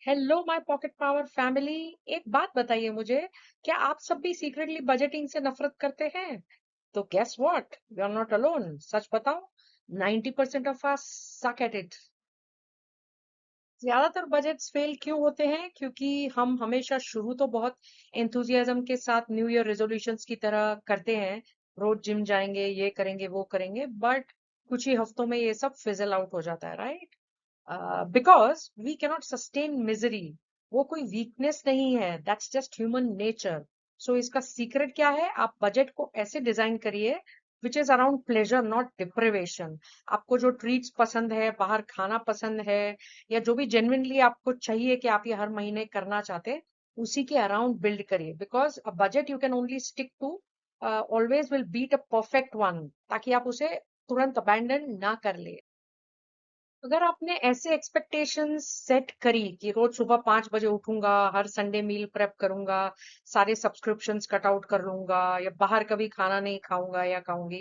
Hello my pocket power family. एक बात बताइए मुझे, क्या आप सब भी सीक्रेटली बजटिंग से नफरत करते हैं? तो guess what, you are not alone. सच बताओ, 90% of us suck at it. ज्यादातर बजट्स फेल क्यों होते हैं? क्योंकि हम हमेशा शुरू तो बहुत एंथुजियाज्म के साथ न्यू ईयर रेजोल्यूशंस की तरह करते हैं। रोज जिम जाएंगे, ये करेंगे, वो करेंगे, बट कुछ ही हफ्तों में ये सब फिजल आउट हो जाता है, right? Because we cannot sustain misery. वो कोई वीकनेस नहीं है, that's just human nature. So इसका सीक्रेट क्या है? आप बजट को ऐसे डिजाइन करिए which is around pleasure not deprivation. आपको जो ट्रीट्स पसंद है, बाहर खाना पसंद है, या जो भी जेन्युइनली आपको चाहिए कि आप ये हर महीने करना चाहते हैं, उसी के अराउंड बिल्ड करिए। Because a budget you can only stick to always will beat a perfect one, ताकि आप उसे तुरंत अबैंडन ना कर ले। अगर आपने ऐसे एक्सपेक्टेशंस सेट करी कि रोज सुबह 5 बजे उठूंगा, हर संडे मील प्रेप करूंगा, सारे सब्सक्रिप्शंस कट आउट कर लूंगा, या बाहर कभी खाना नहीं खाऊंगा या खाऊंगी,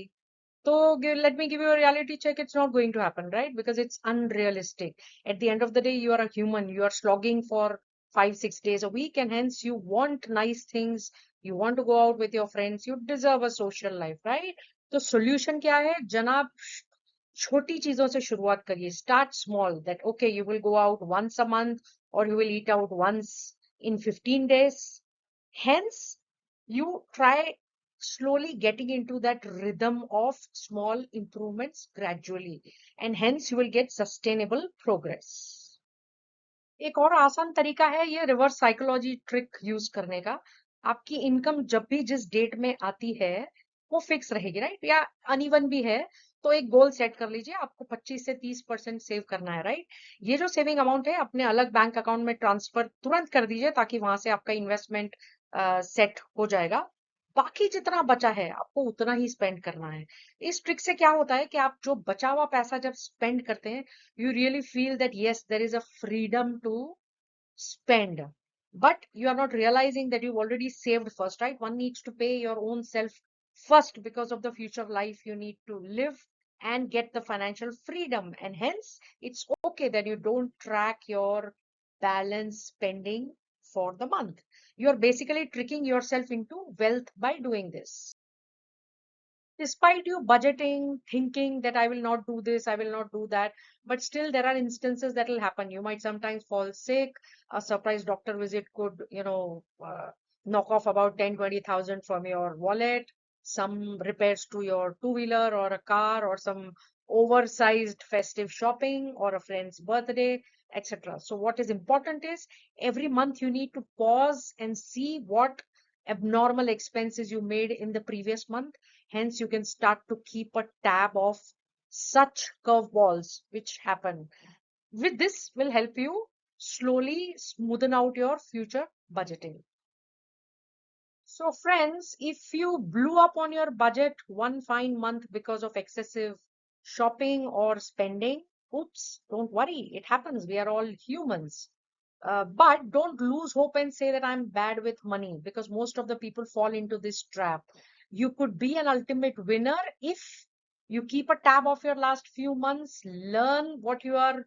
तो let me give you a reality check. It's not going to happen, right? Because it's unrealistic. At the end of the day, you are a human. You are slogging for 5, 6 days a week, and hence you want nice things. You want to go out with your friends. You deserve a social life, right? तो solution क्या है जनाब? छोटी चीजों से शुरुआत करिए। Start small. That okay, you will go out once a month, or you will eat out once in 15 days. Hence, you try slowly getting into that rhythm of small improvements gradually, and hence you will get sustainable progress. एक और आसान तरीका है ये reverse psychology trick use करने का। आपकी income जब भी जिस डेट में आती है वो फिक्स रहेगी, राइट? या अनइवन भी है तो एक गोल सेट कर लीजिए, आपको 25 से 30% सेव करना है, राइट? ये जो सेविंग अमाउंट है अपने अलग बैंक अकाउंट में ट्रांसफर तुरंत कर दीजिए, ताकि वहां से आपका इन्वेस्टमेंट सेट हो जाएगा। बाकी जितना बचा है आपको उतना ही स्पेंड करना है। इस ट्रिक से क्या होता है कि आप जो बचा हुआ पैसा जब स्पेंड करते हैं, you really feel that yes, there is a freedom to spend, but you are not realizing that you've already saved first, right? One needs to pay your own self first because of the future life you need to live and get the financial freedom, and hence it's okay that you don't track your balance spending for the month. You're basically tricking yourself into wealth by doing this. Despite you budgeting, thinking that I will not do this, I will not do that, but still there are instances that will happen. You might sometimes fall sick. A surprise doctor visit could, knock off about 10, 20,000 from your wallet. Some repairs to your two-wheeler or a car, or some oversized festive shopping, or a friend's birthday, etc. So what is important is every month you need to pause and see what abnormal expenses you made in the previous month. Hence, you can start to keep a tab of such curveballs which happen. With this will help you slowly smoothen out your future budgeting. So friends, if you blew up on your budget one fine month because of excessive shopping or spending, oops, don't worry, it happens. We are all humans. But don't lose hope and say that I'm bad with money, because most of the people fall into this trap. You could be an ultimate winner if you keep a tab of your last few months, learn what you are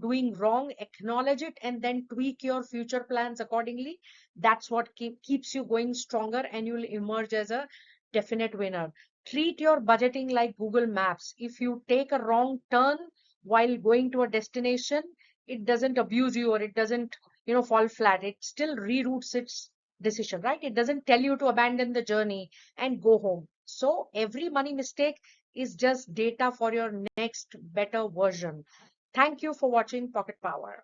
doing wrong, acknowledge it, and then tweak your future plans accordingly. That's what keeps you going stronger, and you'll emerge as a definite winner. Treat your budgeting like Google Maps. If you take a wrong turn while going to a destination, it doesn't abuse you, or it doesn't fall flat. It still reroutes its decision, right? It doesn't tell you to abandon the journey and go home. So every money mistake is just data for your next better version. Thank you for watching Pocket Power.